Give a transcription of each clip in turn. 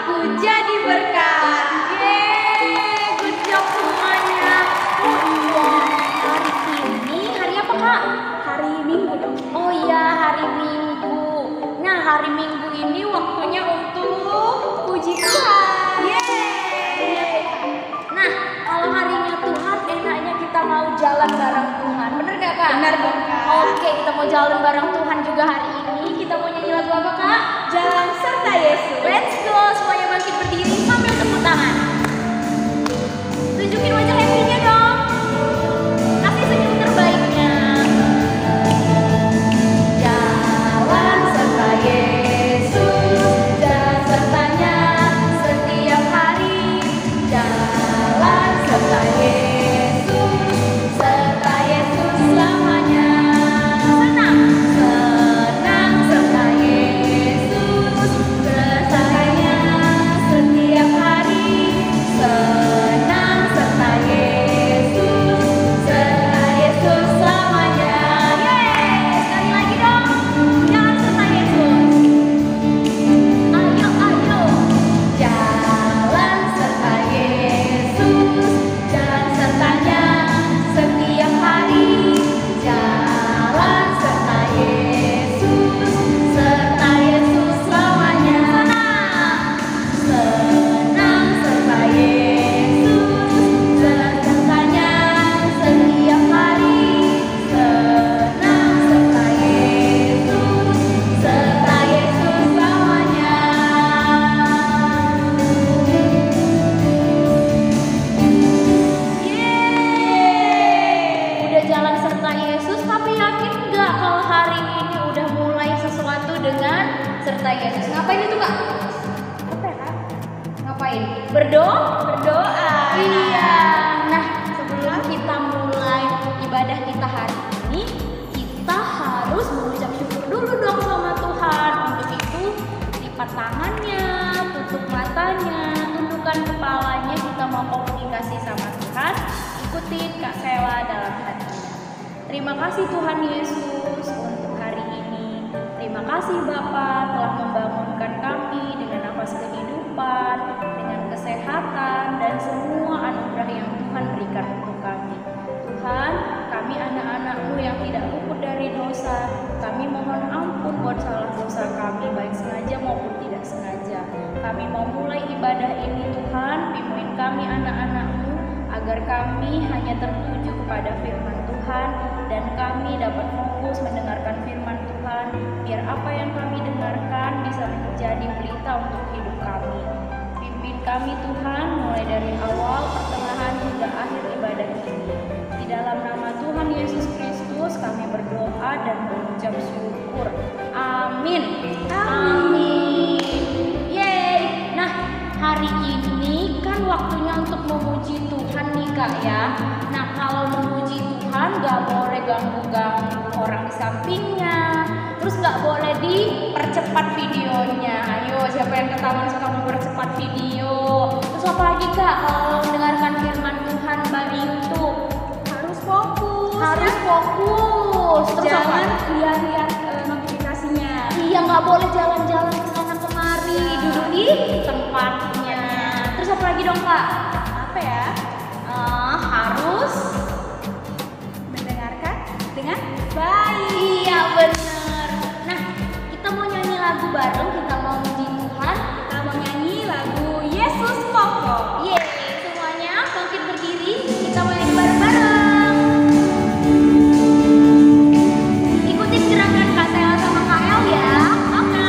aku jadi berkat. Yeay, good job semuanya. Oh iya, hari ini hari apa kak? Hari Minggu dong. Oh iya, hari Minggu. Nah, hari Minggu ini waktunya untuk puji Tuhan. Yeay. Nah, kalau harinya Tuhan, enaknya kita mau jalan bareng Tuhan. Bener gak kak? Benar dong kak. Oke, kita mau jalan bareng Tuhan juga hari ini. Kita mau nyanyi lagu apa kak? Jalan serta Yesus. Let's go, semuanya bangkit berdiri sambil tepuk tangan. Tunjukin wajah happy-nya dong. Kasih senyum terbaiknya. Jalan serta Yesus, jalan sertanya setiap hari. Jalan serta Yesus, serta Yesus selamanya. Senang, senang serta Yesus, bersama setiap hari. Senang serta Yesus, serta Yesus selamanya. Yeay, sekali lagi dong. Jalan serta Yesus. Ayo, ayo. Jalan serta Yesus, jalan sertanya setiap hari. Jalan serta Yesus, serta Yesus selamanya. Senang serta Yesus, jalan sertanya setiap hari. Senang serta Yesus, serta Yesus selamanya. Yeay, udah jalan serta Yesus, tapi yakin nggak kalau hari ini udah mulai sesuatu dengan serta Yesus? Ngapain itu kak? Apa ya kak? Ngapain? Berdoa? Berdoa. Iya. Nah, sebelum kita mulai ibadah kita hari ini, kita harus mengucap syukur dulu dong sama Tuhan. Untuk itu, lipat tangannya, tutup matanya, tundukkan kepalanya. Kita mau komunikasi sama Tuhan. Ikutin Kak Sela dalam hatinya. Terima kasih Tuhan Yesus untuk hari ini. Terima kasih Bapa telah membangunkan kami dengan nafas kehidupan, dengan kesehatan dan semua anugerah yang Tuhan berikan untuk kami. Tuhan, kami anak-anak-Mu yang tidak luput dari dosa. Kami mohon ampun buat salah dosa kami, baik sengaja maupun tidak sengaja. Kami mau mulai ibadah ini Tuhan, pimpin kami anak-anak-Mu agar kami hanya tertuju kepada firman Tuhan dan kami dapat fokus mendengarkan firman Tuhan, biar apa yang kami dengarkan bisa menjadi berita untuk hidup kami. Pimpin kami Tuhan mulai dari awal, pertengahan hingga akhir ibadah ini. Di dalam nama Tuhan Yesus Kristus kami berdoa dan mengucap syukur. Amin. Amin. Yeay. Nah, hari ini kan waktunya untuk memuji Tuhan nih kak ya. Nah, kalau memuji Tuhan gak boleh ganggu-ganggu orang di sampingnya. Terus gak boleh dipercepat videonya. Ayo, siapa yang ketahuan suka mempercepat video? Terus apa lagi kak kalau mendengarkan firman Tuhan di YouTube? Harus fokus. Harus fokus. Terus Jangan apa? lihat-lihat notifikasinya. Iya, nggak boleh jalan-jalan ke sana kemari, duduk di tempatnya. Terus apa lagi dong kak? Apa ya? Harus Mendengarkan dengan baik. iya bener. Nah, kita mau nyanyi lagu bareng, kita mau muji Tuhan. Kita mau nyanyi lagu Yesus Pokok. Yeay, semuanya bangkit berdiri, kita mau nyanyi bareng-bareng. Ikutin gerakan Kak Sela sama Kak El ya. Oke.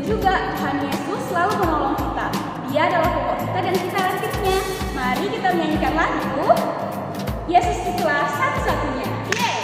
juga Tuhan Yesus selalu menolong kita. Dia adalah pokok kita dan kita rakitnya. Mari kita menyanyikan lagu Yesus itulah satu-satunya. Yeay!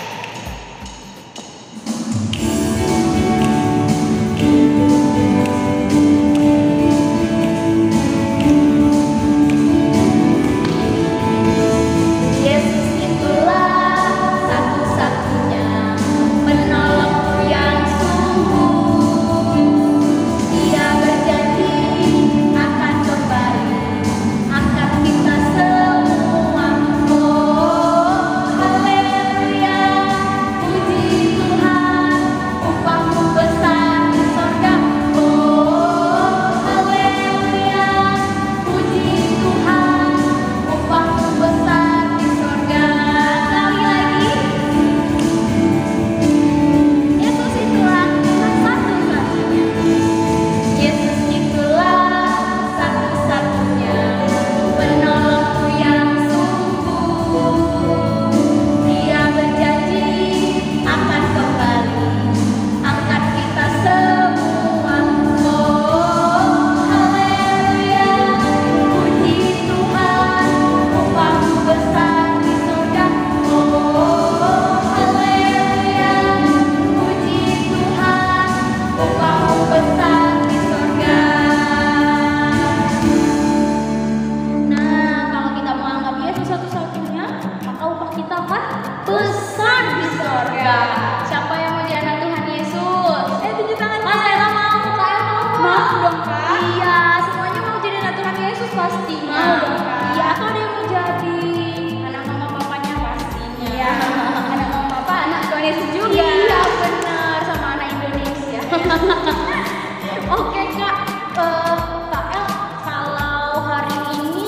Oke Kak, Kak El, kalau hari ini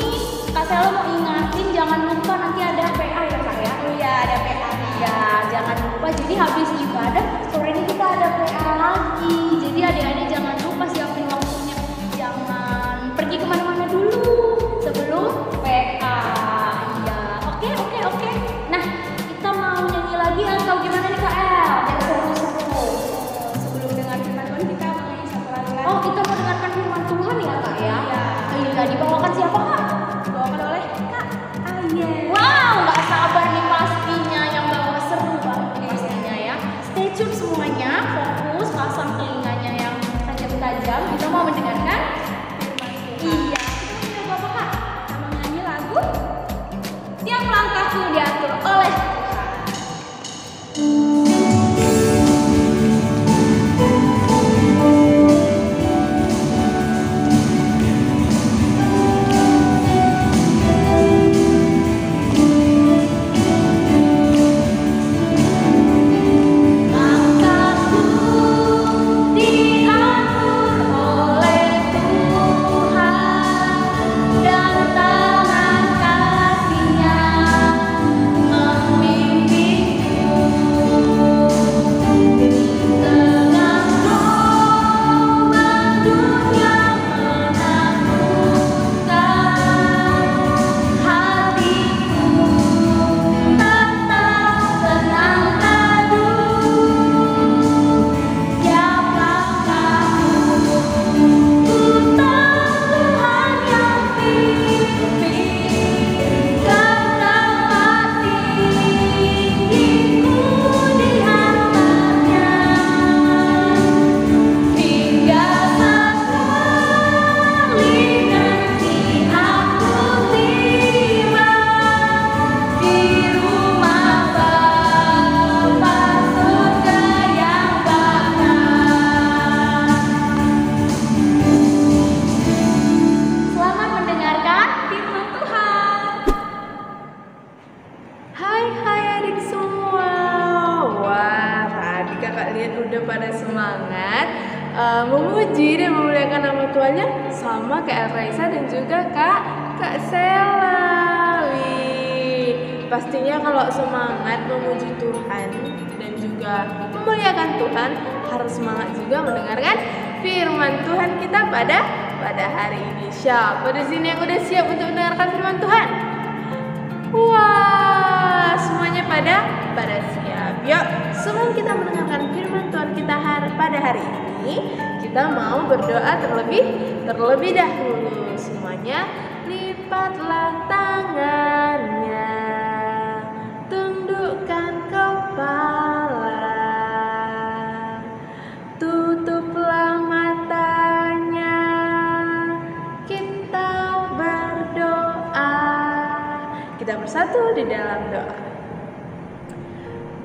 Kak Sela mau ingatin jangan lupa nanti ada PA ya Kak ya? Oh iya, ada PA. Ya, jangan lupa. Jadi habis ibadah sore ini kita ada PA lagi. Jadi adik-adik jangan lupa siapin waktunya. Jangan pergi kemana-mana dulu sebelum PA. Iya, oke. Nah, kita mau nyanyi lagi atau gimana nih Kak El? Biar seru-seru. Sebelum dengar firman Tuhan kita mau nyanyi satu lagu lagi. Oh, kita mau dengarkan firman Tuhan ya Kak ya? Iya. Iya, dibawakan siapa Kak? Dibawakan oleh Kak Ayen. Wow, nggak sabar nih pastinya yang bawa seru banget pastinya ya. Stay tune semuanya, fokus, pasang telinganya yang tajam-tajam. Kita mau mendengarkan Firman Tuhan. Iya, kita mau nyanyi apa Kak? Kita mau nyanyi lagu Tiap Langkahku Diatur Oleh Tuhan. udah pada semangat memuji dan memuliakan nama Tuhannya sama Kak Raisa dan juga Kak Sela. Pastinya kalau semangat memuji Tuhan dan juga memuliakan Tuhan, harus semangat juga mendengarkan firman Tuhan kita pada hari ini. Siapa di sini yang udah siap untuk mendengarkan firman Tuhan? Wah, semuanya pada siap. Yuk, sebelum kita mendengarkan firman Tuhan kita pada hari ini, ini kita mau berdoa terlebih dahulu. Semuanya lipatlah tangannya, tundukkan kepala, tutuplah matanya, kita berdoa. Kita bersatu di dalam doa.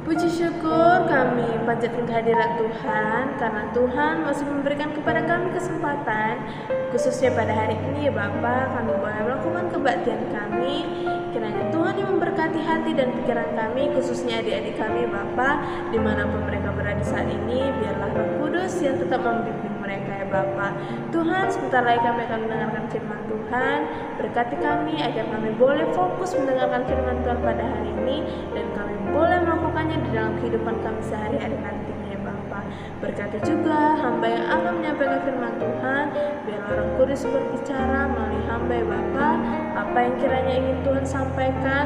Puji syukur kami panjatkan kehadirat Tuhan, karena Tuhan masih memberikan kepada kami kesempatan, khususnya pada hari ini ya Bapa, kami boleh melakukan kebaktian kami. Kiranya Tuhan yang memberkati hati dan pikiran kami, khususnya adik-adik kami Bapa, dimanapun mereka berada saat ini. Biarlah Roh Kudus yang tetap membimbing mereka ya Bapa. Tuhan, sebentar lagi kami akan mendengarkan firman Tuhan. Berkati kami agar kami boleh fokus mendengarkan firman Tuhan pada hari ini, dan kami boleh melakukannya di dalam kehidupan kami sehari-hari nantinya ya Bapa. Berkati juga hamba yang akan menyampaikan firman Tuhan. Biarlah Roh Kudus berbicara melalui hamba ya Bapa. Apa yang kiranya ingin Tuhan sampaikan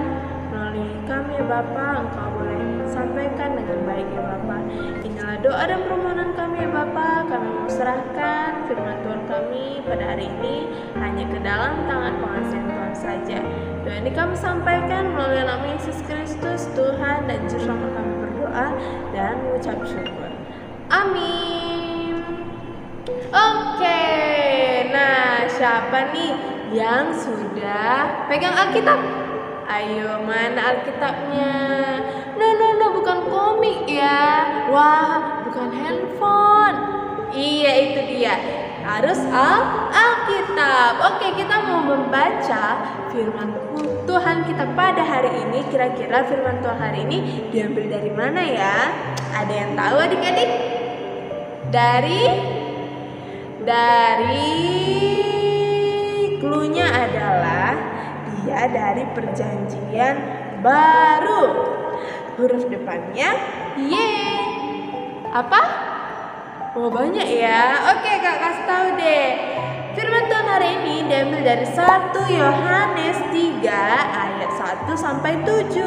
melalui kami ya Bapa, Engkau boleh sampaikan dengan baik ya Bapa. Inilah doa dan permohonan kami ya Bapa. Kami mau serahkan firman Tuhan kami pada hari ini hanya ke dalam tangan pengasihan Tuhan saja. Doa ini kami sampaikan melalui nama Yesus Kristus, Tuhan dan Juru Selamat kami berdoa dan mengucap syukur. Amin. Oke, nah siapa nih yang sudah pegang Alkitab? Ayo, mana Alkitabnya? No, bukan komik ya. Wah, bukan handphone. Iya, itu dia. Harus Alkitab. Oke, kita mau membaca firman Tuhan kita pada hari ini. Kira-kira firman Tuhan hari ini diambil dari mana ya? Ada yang tahu adik-adik? Dari cluenya adalah dia dari Perjanjian Baru. Huruf depannya Y. Apa? Oh, banyak ya. Oke, Kak kasih tahu deh. Firman Tuhan hari ini diambil dari 1 Yohanes 3 ayat 1 sampai 7.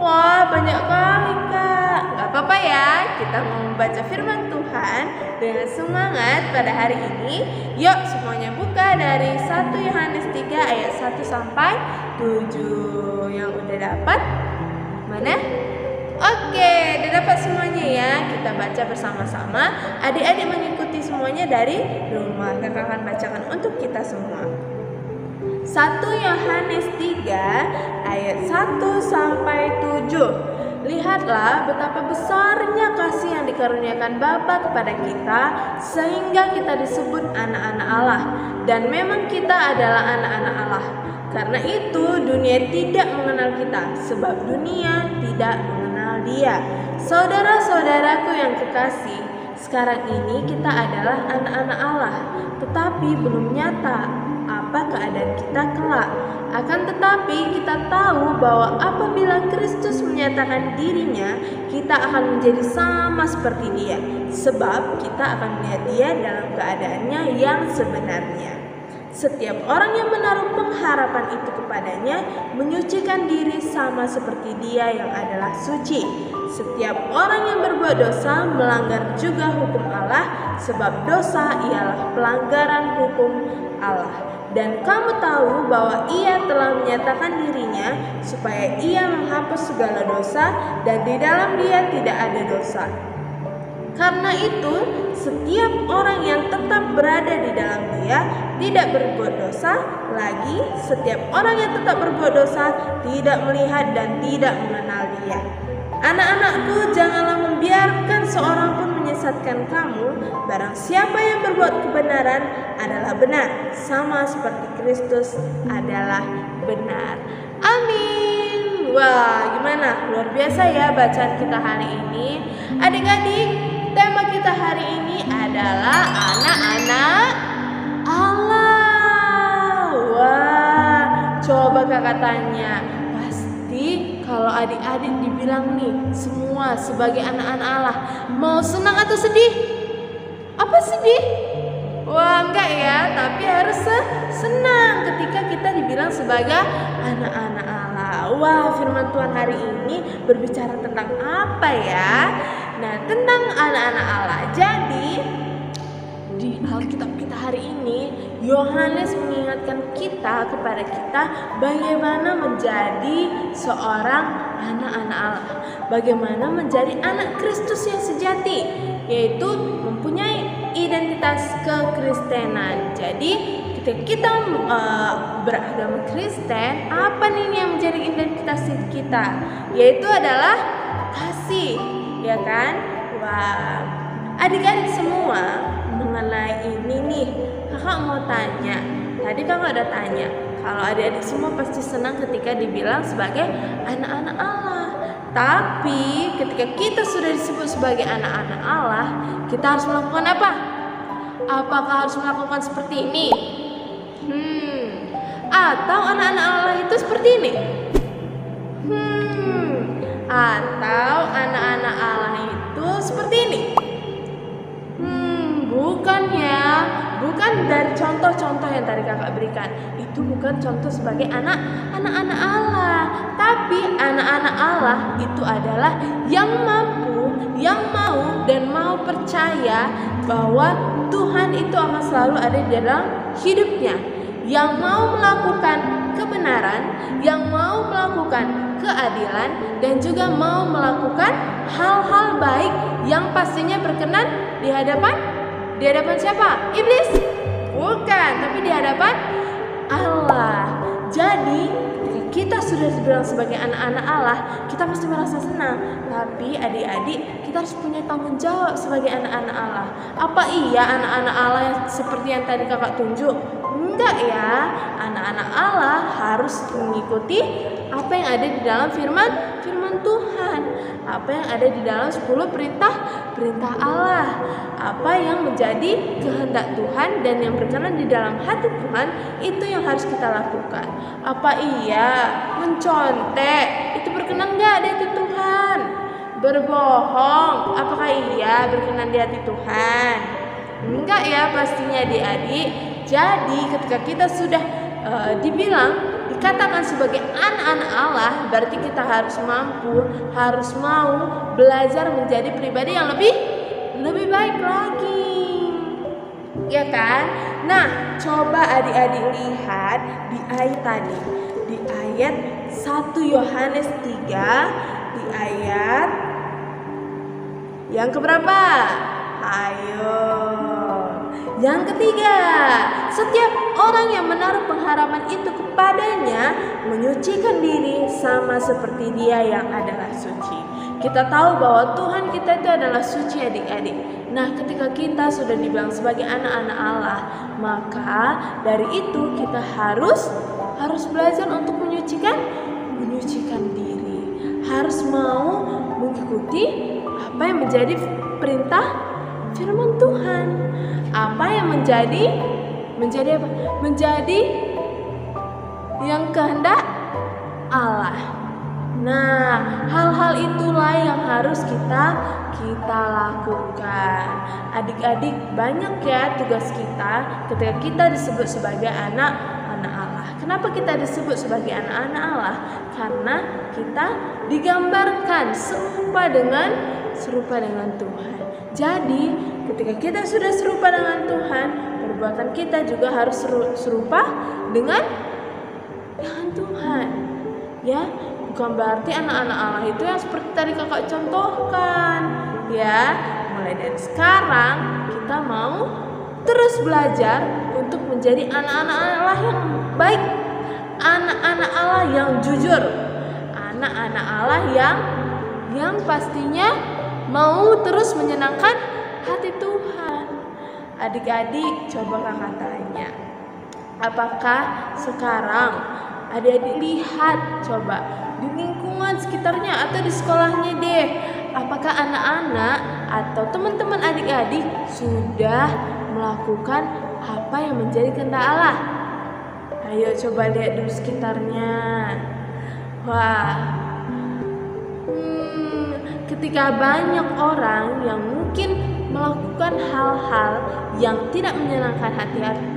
Wah, banyak kali Kak. Gak apa-apa ya, kita mau membaca firman Tuhan dengan semangat pada hari ini. Yuk semuanya buka dari 1 Yohanes 3 ayat 1 sampai 7. Yang udah dapat? Mana? Oke, udah dapat semuanya ya. Kita baca bersama-sama. Adik-adik mengikuti semuanya dari rumah. Kakak akan bacakan untuk kita semua. 1 Yohanes 3 ayat 1 sampai 7. Lihatlah betapa besarnya kasih yang dikaruniakan Bapa kepada kita, sehingga kita disebut anak-anak Allah. Dan memang kita adalah anak-anak Allah. Karena itu dunia tidak mengenal kita, sebab dunia tidak mengenal Dia. Saudara-saudaraku yang kekasih, sekarang ini kita adalah anak-anak Allah, tetapi belum nyata apa keadaan kita kelak. Akan tetapi kita tahu bahwa apabila Kristus menyatakan dirinya, kita akan menjadi sama seperti Dia, sebab kita akan melihat Dia dalam keadaannya yang sebenarnya. Setiap orang yang menaruh pengharapan itu kepadanya menyucikan diri sama seperti Dia yang adalah suci. Setiap orang yang berbuat dosa melanggar juga hukum Allah, sebab dosa ialah pelanggaran hukum Allah. Dan kamu tahu bahwa Ia telah menyatakan dirinya supaya Ia menghapus segala dosa, dan di dalam Dia tidak ada dosa. Karena itu, setiap orang yang tetap berada di dalam Dia tidak berbuat dosa lagi. Setiap orang yang tetap berbuat dosa tidak melihat dan tidak mengenal Dia. Anak-anakku, janganlah membiarkan seorang pun menyesatkan kamu. Barang siapa yang berbuat kebenaran adalah benar, sama seperti Kristus adalah benar. Amin. Wah, gimana? Luar biasa ya bacaan kita hari ini. Adik-adik, tema kita hari ini adalah anak-anak Allah. Wah, coba kakak tanya, pasti kalau adik-adik dibilang nih semua sebagai anak-anak Allah, mau senang atau sedih? Apa sedih? Wah, enggak ya, tapi harus senang ketika kita dibilang sebagai anak-anak Allah. Wah, firman Tuhan hari ini berbicara tentang apa ya? Nah, tentang anak-anak Allah. Jadi di Alkitab kita hari ini, Yohanes mengingatkan kepada kita bagaimana menjadi seorang anak-anak Allah, bagaimana menjadi anak Kristus yang sejati, yaitu mempunyai identitas kekristenan. Jadi ketika kita beragama Kristen, apa nih yang menjadi identitas kita? Yaitu adalah kasih, ya kan? Wah, adik-adik semua, mengenai ini nih, kakak mau tanya. Tadi kakak udah tanya, kalau adik-adik semua pasti senang ketika dibilang sebagai anak-anak Allah. Tapi ketika kita sudah disebut sebagai anak-anak Allah, kita harus melakukan apa? Apakah harus melakukan seperti ini? Atau anak-anak Allah itu seperti ini? Atau anak-anak Allah itu seperti ini? Bukan ya, bukan dari contoh-contoh yang tadi kakak berikan. Itu bukan contoh sebagai anak-anak Allah. Tapi anak-anak Allah itu adalah yang mampu, yang mau dan mau percaya bahwa Tuhan itu akan selalu ada di dalam hidupnya. Yang mau melakukan kebenaran, yang mau melakukan keadilan, dan juga mau melakukan hal-hal baik yang pastinya berkenan di hadapan siapa? Iblis? Bukan, tapi di hadapan Allah. Jadi kita sudah dibilang sebagai anak-anak Allah, kita pasti merasa senang. Tapi adik-adik, kita harus punya tanggung jawab sebagai anak-anak Allah. Apa iya anak-anak Allah yang seperti yang tadi kakak tunjuk? Enggak ya, anak-anak Allah harus mengikuti apa yang ada di dalam firman Tuhan, apa yang ada di dalam 10 perintah Allah, apa yang menjadi kehendak Tuhan dan yang berkenan di dalam hati Tuhan, itu yang harus kita lakukan. Apa iya mencontek itu berkenan nggak di hati Tuhan? Berbohong, apakah iya berkenan di hati Tuhan? Enggak ya pastinya adik-adik. Jadi ketika kita sudah dikatakan sebagai anak-anak Allah, berarti kita harus mampu, harus mau belajar menjadi pribadi yang lebih baik lagi, ya kan? Nah, coba adik-adik lihat di ayat tadi, di ayat 1 Yohanes 3, di ayat yang keberapa? Ayo, yang ketiga, setiap orang yang menaruh pengharapan itu kepadanya menyucikan diri sama seperti Dia yang adalah suci. Kita tahu bahwa Tuhan kita itu adalah suci adik-adik. Nah, ketika kita sudah dibilang sebagai anak-anak Allah, maka dari itu kita harus belajar untuk menyucikan diri. Harus mau mengikuti apa yang menjadi perintah firman Tuhan. Apa yang menjadi apa? Menjadi yang kehendak Allah. Nah, hal-hal itulah yang harus kita lakukan. Adik-adik, banyak ya tugas kita ketika kita disebut sebagai anak-anak Allah. Kenapa kita disebut sebagai anak-anak Allah? Karena kita digambarkan serupa dengan Tuhan. Jadi, ketika kita sudah serupa dengan Tuhan, perbuatan kita juga harus serupa dengan Tuhan. Ya, bukan berarti anak-anak Allah itu yang seperti tadi kakak contohkan. Ya, mulai dari sekarang kita mau terus belajar untuk menjadi anak-anak Allah yang baik, anak-anak Allah yang jujur, anak-anak Allah yang pastinya mau terus menyenangkan hati Tuhan. Adik-adik, coba kakak tanya, apakah sekarang adik-adik lihat coba di lingkungan sekitarnya atau di sekolahnya deh, apakah anak-anak atau teman-teman adik-adik sudah melakukan apa yang menjadi kehendak Allah? Ayo coba lihat di sekitarnya. Wah, ketika banyak orang yang mungkin melakukan hal-hal yang tidak menyenangkan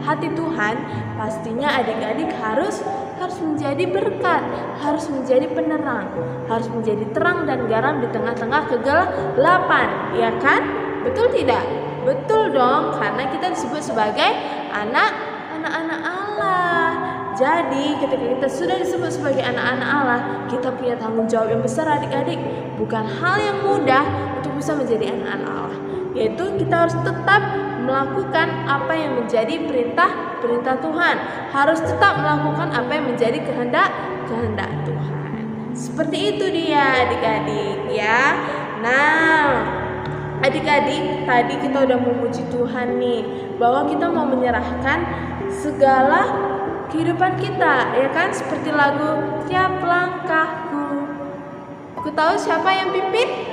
hati Tuhan, pastinya adik-adik harus harus menjadi berkat, harus menjadi penerang, harus menjadi terang dan garam di tengah-tengah kegelapan, ya kan? Betul tidak? Betul dong, karena kita disebut sebagai anak-anak Allah. Jadi ketika kita sudah disebut sebagai anak-anak Allah, kita punya tanggung jawab yang besar adik-adik. Bukan hal yang mudah untuk bisa menjadi anak-anak Allah, yaitu kita harus tetap melakukan apa yang menjadi perintah Tuhan, harus tetap melakukan apa yang menjadi kehendak Tuhan. Seperti itu dia adik-adik ya. Nah, adik-adik, tadi kita udah memuji Tuhan nih, bahwa kita mau menyerahkan segala kehidupan kita, ya kan? Seperti lagu Tiap Langkahku, ku tahu siapa yang pimpin?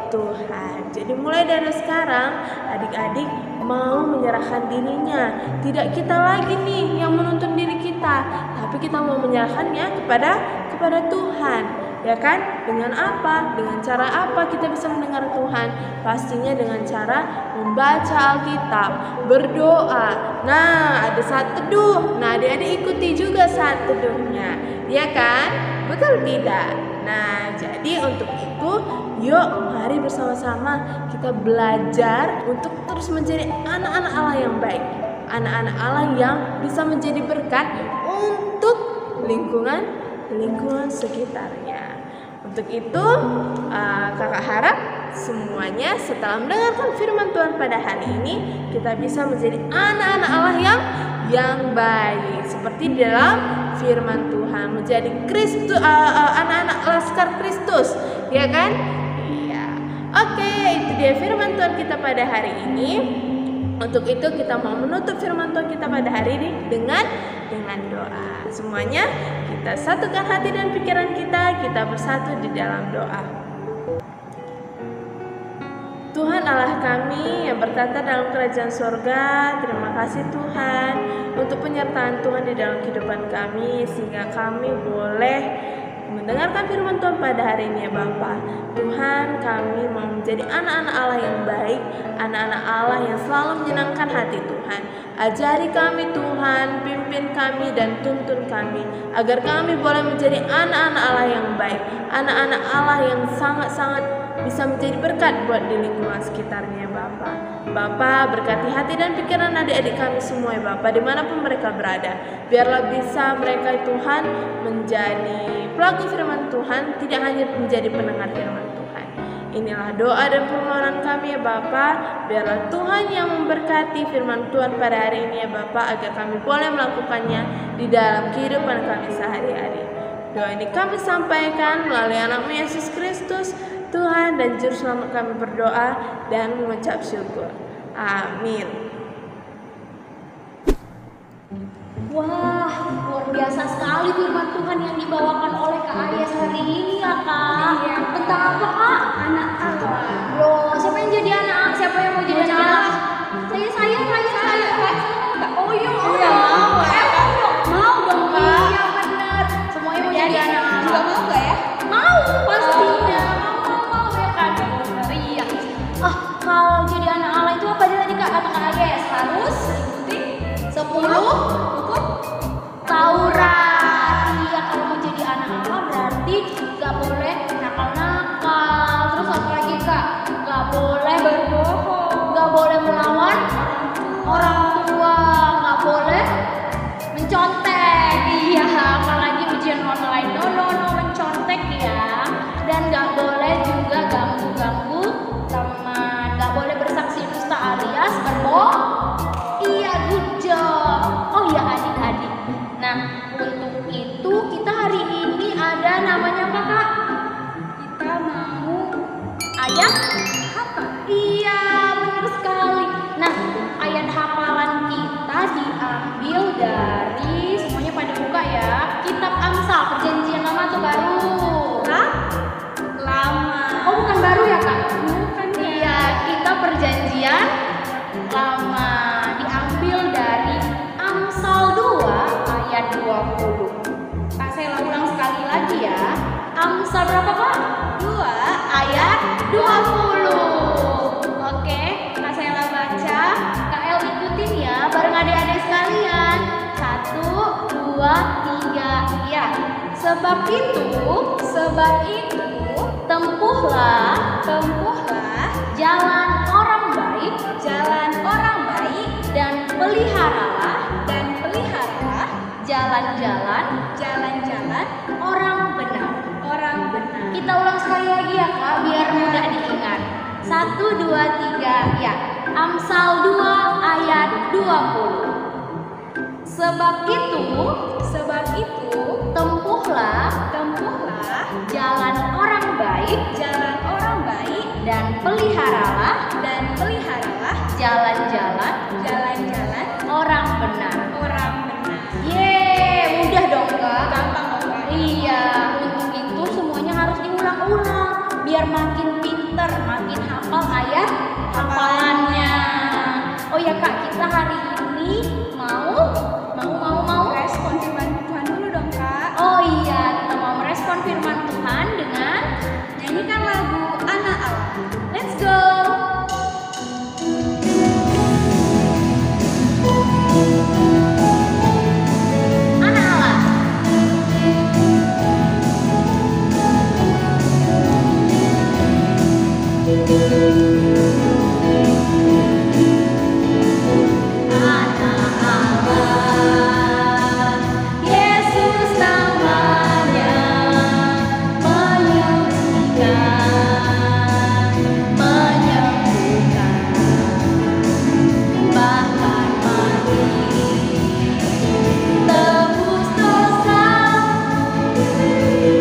Tuhan. Jadi mulai dari sekarang adik-adik mau menyerahkan dirinya. Tidak kita lagi nih yang menuntun diri kita, tapi kita mau menyerahkannya kepada Tuhan. Ya kan? Dengan apa? Dengan cara apa kita bisa mendengar Tuhan? Pastinya dengan cara membaca Alkitab, berdoa. Nah, ada saat teduh. Nah, adik-adik ikuti juga saat teduhnya. Ya kan? Betul tidak? Nah, jadi untuk itu, yuk mari bersama-sama kita belajar untuk terus menjadi anak-anak Allah yang baik, anak-anak Allah yang bisa menjadi berkat untuk lingkungan sekitarnya. Untuk itu, kakak harap semuanya setelah mendengarkan firman Tuhan pada hari ini, kita bisa menjadi anak-anak Allah yang baik, seperti di dalam firman Tuhan, menjadi anak-anak laskar Kristus, ya kan? Iya. Oke, itu dia firman Tuhan kita pada hari ini. Untuk itu kita mau menutup firman Tuhan kita pada hari ini dengan doa. Semuanya kita satukan hati dan pikiran kita bersatu di dalam doa. Tuhan Allah kami yang bertata dalam kerajaan sorga, terima kasih Tuhan untuk penyertaan Tuhan di dalam kehidupan kami, sehingga kami boleh mendengarkan firman Tuhan pada hari ini ya Bapa. Tuhan, kami mau menjadi anak-anak Allah yang baik, anak-anak Allah yang selalu menyenangkan hati Tuhan. Ajari kami Tuhan, pimpin kami dan tuntun kami, agar kami boleh menjadi anak-anak Allah yang baik, anak-anak Allah yang sangat-sangat bisa menjadi berkat buat di lingkungan sekitarnya Bapa. Bapa, berkati hati dan pikiran adik-adik kami semua ya Bapa, dimanapun mereka berada. Biarlah bisa mereka Tuhan menjadi pelaku firman Tuhan, tidak hanya menjadi pendengar firman Tuhan. Inilah doa dan permohonan kami ya Bapa. Biarlah Tuhan yang memberkati firman Tuhan pada hari ini ya Bapa, agar kami boleh melakukannya di dalam kehidupan kami sehari-hari. Doa ini kami sampaikan melalui anakmu Yesus Kristus, Tuhan dan Juru Selamat kami berdoa dan mengucap syukur. Amin. Wah, luar biasa sekali firman Tuhan yang dibawakan oleh Kak Ayas hari ini ya Kak. Iya. Tentang apa Kak? Anak Allah. Loh, siapa yang jadi anak? Siapa yang mau jadi anak Allah? Saya. Oh iya, mau dong Kak. Iya benar. Semuanya mau jadi anak Allah. Juga mau gak ya? Mau pastinya. Mau ya kan? Iya. Kalau jadi anak Allah itu apa tadi Kak? Kata Kak Ayas harus ikuti 10 hukum Taurat. Iya, kalau mau jadi anak Allah berarti gak boleh nakal-nakal. Terus apa lagi Kak? Gak boleh berbohong, gak boleh melawan orang tua, gak boleh mencontek. Iya, apalagi ujian online. No mencontek ya. Dan gak boleh juga ganggu teman. Gak boleh bersaksi dusta alias berbohong. Iya, good job. Oh iya adik-adik. Nah, untuk itu kita hari ini ada namanya apa Kak? Kita mau Ayat apa? Iya, benar sekali. Nah, ayat hafalan kita diambil dari, semuanya pada buka ya, Kitab Amsal, Perjanjian Lama atau Baru? Hah? Lama. Oh, bukan baru ya Kak? Bukan ya. Iya, kita Perjanjian Lama. Diambil dari Amsal 2 ayat 20. Kak saya ulang sekali lagi ya. Amsal berapa Kak? 2 Ayat 20. Oke, Kak Sela baca. Kak El ikutin ya, bareng adik-adik sekalian. 1, 2, 3. Sebab itu, tempuhlah jalan orang baik dan peliharalah jalan-jalan orang benar. Kita ulang sekali lagi ya Kak, biar mudah diingat. 1, 2, 3, ya. Amsal 2 ayat 20. Sebab itu, tempuhlah jalan orang baik dan peliharalah jalan-jalan orang benar. Yeay, mudah dong Kak. Gampang kok, Kak. Iya, untuk itu semuanya harus diulang-ulang biar makin pinter, makin hafal ayat hafalannya. Oh ya Kak, kita hari ini mau Respon firman Tuhan dulu dong, Kak. Oh iya, kita mau merespon firman Tuhan dengan Nyanyikan lagu Anak Allah. Let's go. Anak Allah. Anak Allah, Yesus namanya, menyembuhkan, bahkan mati, tebus dosa,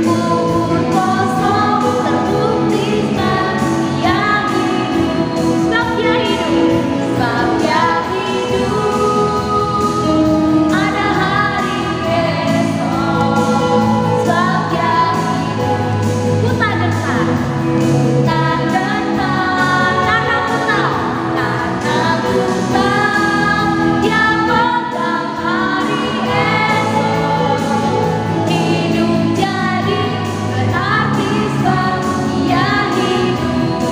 kubur kosong, terbukti Dia hidup, sebab Dia hidup, ada hari esok, sebab Dia hidup. Ku tak gentar, karena ku tahu, Dia pegang hari esok. Hidup jadi berarti sebab Dia hidup.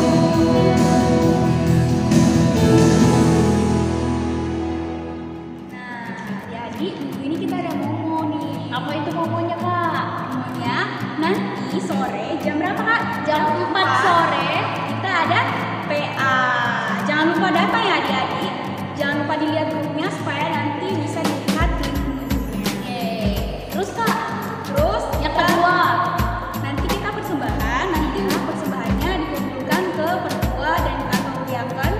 Nah, jadi minggu ini kita ada momo nih. Apa itu momonya Kak? Momonya nanti sore jam berapa, Kak? Jam 4 sore. Kita ada PA. Jangan lupa datang ya adik-adik. Jangan lupa dilihat grupnya supaya nanti bisa dilihat link-linknya. Yeay. Terus Kak, Terus yang kedua. nanti kita persembahan. Nanti persembahannya dikumpulkan ke pertua dan atau diaken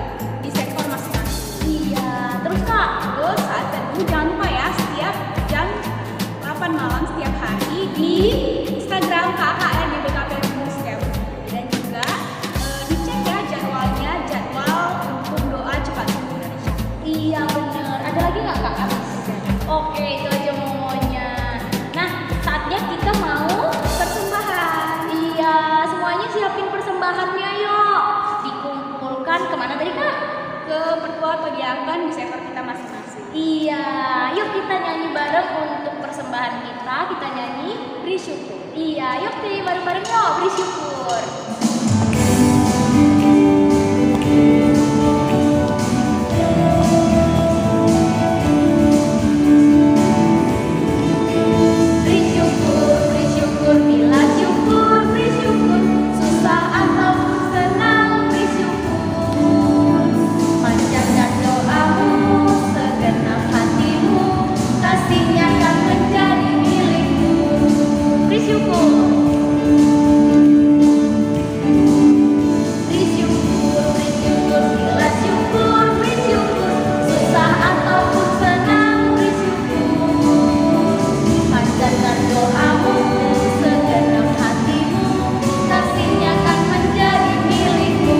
di sektor masing-masing. Iya, terus Kak. Terus saat teduh jangan lupa ya setiap jam 8 malam setiap hari di Instagram KKR GBKP Muslim. Dan juga dicek ya jadwalnya, jadwal untuk doa cepat sembuh Indonesia. Iya bener. Ada lagi nggak Kak? Oke, itu aja momonya. Nah, saatnya kita mau Persembahan Iya, semuanya siapin persembahannya yuk. Dikumpulkan kemana tadi Kak? ke pertua atau diaken di sektor kita masing-masing. Iya, yuk kita nyanyi bareng untuk persembahan kita. Kita nyanyi Beri syukur. Iya, yuk deh bareng-bareng yuk beri syukur. Beri syukur, bila syukur, beri syukur, susah ataupun senang, beri syukur. Panjatkan doamu, segenap hatimu, kasihnya akan menjadi milikmu. Beri syukur. Beri syukur, bila syukur, beri syukur, susah ataupun senang, beri syukur. Panjatkan doamu, segenap hatimu, kasihnya akan menjadi milikmu.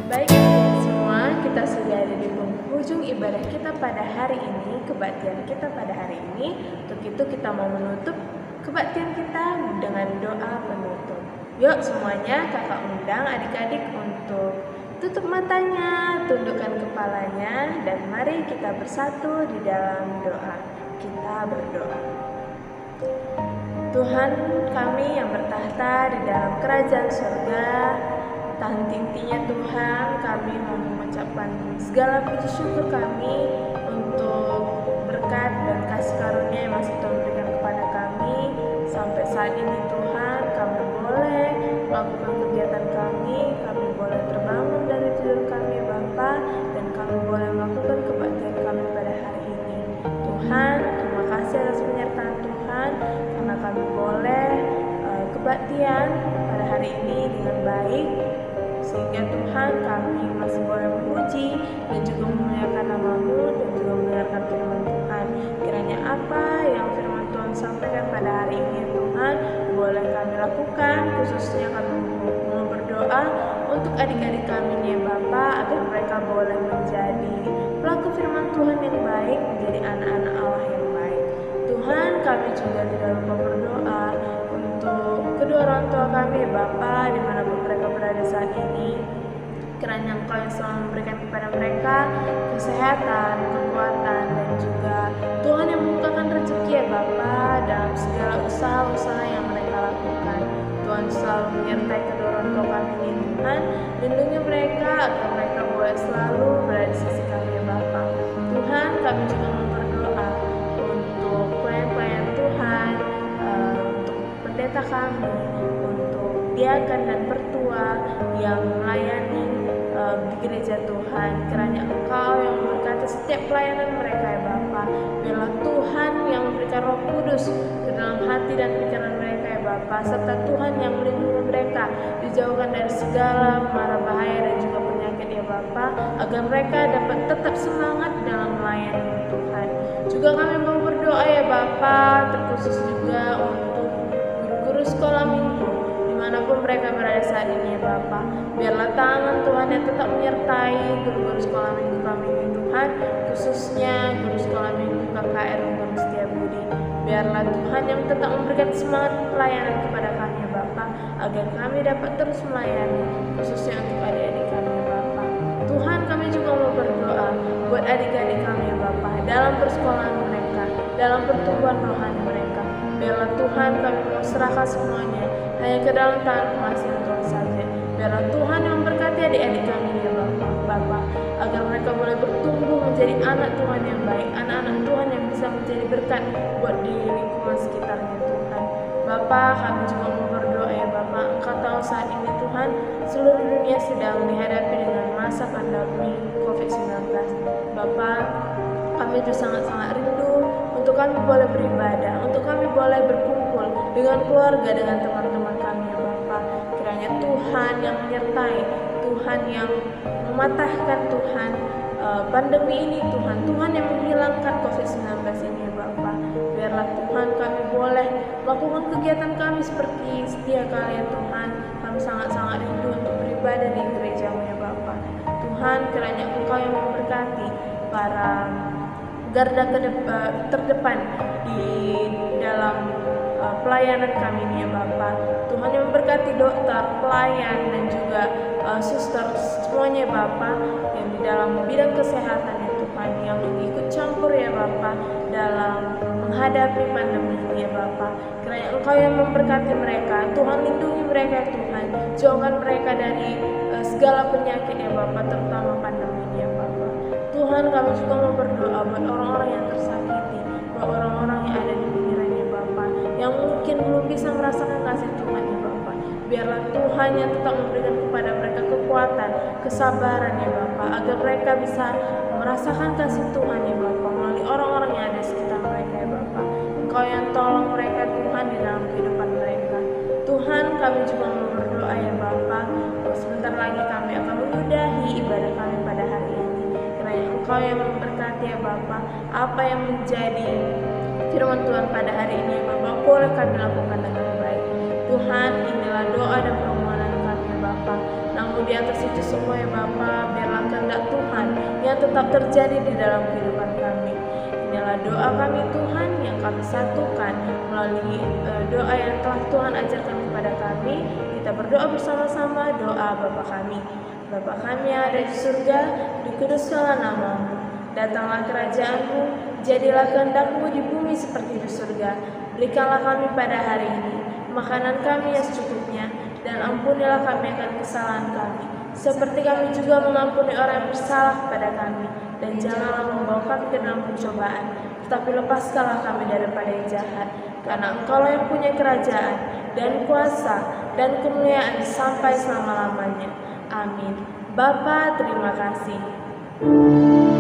Baik teman-teman semua, kita sudah ada di penghujung ibadah kita pada hari ini, kebaktian kita pada hari ini. Untuk itu kita mau menutup kebaktian kita dengan doa penutup. Yuk semuanya kakak undang adik-adik untuk tutup matanya, tundukkan kepalanya, dan mari kita bersatu di dalam doa. Kita berdoa. Tuhan kami yang bertahta di dalam kerajaan surga, tak henti-hentinya Tuhan, kami mau mengucapkan segala puji syukur kami untuk berkat dan saat ini Tuhan, kami boleh melakukan kegiatan kami boleh terbangun dari tidur kami Bapa, dan kami boleh melakukan kebaktian kami pada hari ini. Tuhan, terima kasih atas penyertaan Tuhan, karena kami boleh kebaktian pada hari ini dengan baik, sehingga Tuhan kami masih boleh memuji dan juga memuliakan nama-Mu dan juga mendengarkan firman Tuhan. Kiranya apa yang firman Tuhan sampaikan pada hari ini Tuhan boleh kami lakukan, khususnya kami mau berdoa untuk adik-adik kami nih Bapa, agar mereka boleh menjadi pelaku firman Tuhan yang baik, menjadi anak-anak Allah yang baik. Tuhan, kami juga tidak lupa berdoa untuk kedua orang tua kami Bapa, dimanapun mereka berada saat ini. Kiranya Engkau yang selalu memberikan kepada mereka kesehatan, kekuatan, dan juga Tuhan yang membukakan rezeki ya Bapa dalam segala usaha-usaha yang mereka lakukan. Tuhan selalu menyertai kedua orang tua kami ini Tuhan, lindungi mereka agar mereka boleh selalu berada di sisi kami ya Bapa. Tuhan, kami juga mau berdoa untuk pelayan-pelayan Tuhan, untuk pendeta kami, untuk diakan dan pertua yang melayani di gereja Tuhan. Kiranya Engkau yang memberkati setiap pelayanan mereka ya Bapa. Biarlah Tuhan yang memberikan Roh Kudus ke dalam hati dan pikiran mereka ya Bapa, serta Tuhan yang melindungi mereka, dijauhkan dari segala mara bahaya dan juga penyakit ya Bapa, agar mereka dapat tetap semangat dalam melayani Tuhan. Juga kami mau berdoa ya Bapa, terkhusus juga untuk guru-guru sekolah minggu dimanapun mereka berada saat ini ya Bapa. Biarlah tangan Tuhan yang tetap menyertai guru-guru sekolah minggu kami ini Tuhan, khususnya guru sekolah minggu KKR Unggun Setiabudi. Biarlah Tuhan yang tetap memberikan semangat pelayanan kepada kami ya Bapa, agar kami dapat terus melayani, khususnya untuk adik-adik kami ya Bapa. Tuhan, kami juga mau berdoa buat adik-adik kami ya Bapa, dalam persekolahan mereka, dalam pertumbuhan rohani mereka. Biarlah Tuhan kami mau serahkan semuanya hanya ke dalam tangan pengasih Tuhan saja. Biarlah Tuhan yang memberkati adik-adik kami ya Bapa, agar mereka boleh bertumbuh menjadi anak Tuhan yang baik, anak-anak Tuhan yang bisa menjadi berkat buat di lingkungan sekitarnya Tuhan. Bapa, kami juga mau berdoa ya Bapa, Engkau tahu saat ini Tuhan, seluruh dunia sedang dihadapi dengan masa pandemi COVID-19. Bapa, kami juga sangat-sangat rindu untuk kami boleh beribadah, untuk kami boleh berkumpul dengan keluarga, dengan teman-teman kami ya Bapa. Kiranya Tuhan yang menyertai, Tuhan yang mematahkan Tuhan pandemi ini Tuhan yang menghilangkan COVID-19 ini ya Bapa. Biarlah Tuhan kami boleh melakukan kegiatan kami seperti setia kalian Tuhan. Kami sangat-sangat rindu untuk beribadah di gereja-Mu ya Bapa. Tuhan, kiranya Engkau yang memberkati para garda terdepan di dalam pelayanan kami ini ya Bapa. Tuhan yang memberkati dokter, pelayan, dan juga suster semuanya Bapa, yang di dalam bidang kesehatan ya Tuhan, yang ikut campur ya Bapa dalam menghadapi pandemi ini ya Bapa. Kiranya Engkau yang memberkati mereka, Tuhan lindungi mereka Tuhan, jauhkan mereka dari segala penyakit ya Bapa, terutama pandemi ini ya Bapa. Tuhan, kami juga mau berdoa buat orang-orang yang tersakiti, buat orang-orang yang ada di pikirannya Bapa, yang mungkin belum bisa merasakan kasih Tuhan ya Bapa. Biarlah Tuhan yang tetap memberikan kepada mereka kekuatan, kesabaran ya Bapa, agar mereka bisa merasakan kasih Tuhan ya Bapa melalui orang-orang yang ada di sekitar mereka ya Bapa. Engkau yang tolong mereka Tuhan di dalam kehidupan mereka. Tuhan, kami juga mau berdoa ya Bapa, sebentar lagi kami akan menyudahi ibadah kami pada hari ini. Engkau yang memberkati ya Bapa, apa yang menjadi firman Tuhan pada hari ini ya Bapa, boleh kami lakukan dengan baik. Tuhan, inilah doa dan permohonan kami ya Bapa. Namun di atas itu semua ya Bapa, biarlah kehendak Tuhan yang tetap terjadi di dalam kehidupan kami. Inilah doa kami Tuhan yang kami satukan melalui doa yang telah Tuhan ajarkan kepada kami. Kita berdoa bersama-sama, doa Bapa kami. Bapa kami yang ada di surga, dikuduskanlah nama-Mu. Datanglah kerajaan-Mu, jadilah kehendak-Mu di bumi seperti di surga. Berikanlah kami pada hari ini makanan kami yang secukupnya, dan ampunilah kami akan kesalahan kami, seperti kami juga mengampuni orang yang bersalah kepada kami. Dan janganlah membawa kami ke dalam pencobaan, tetapi lepaskanlah kami daripada yang jahat, karena Engkau yang punya kerajaan dan kuasa dan kemuliaan sampai selama-lamanya. Amin. Bapa, terima kasih.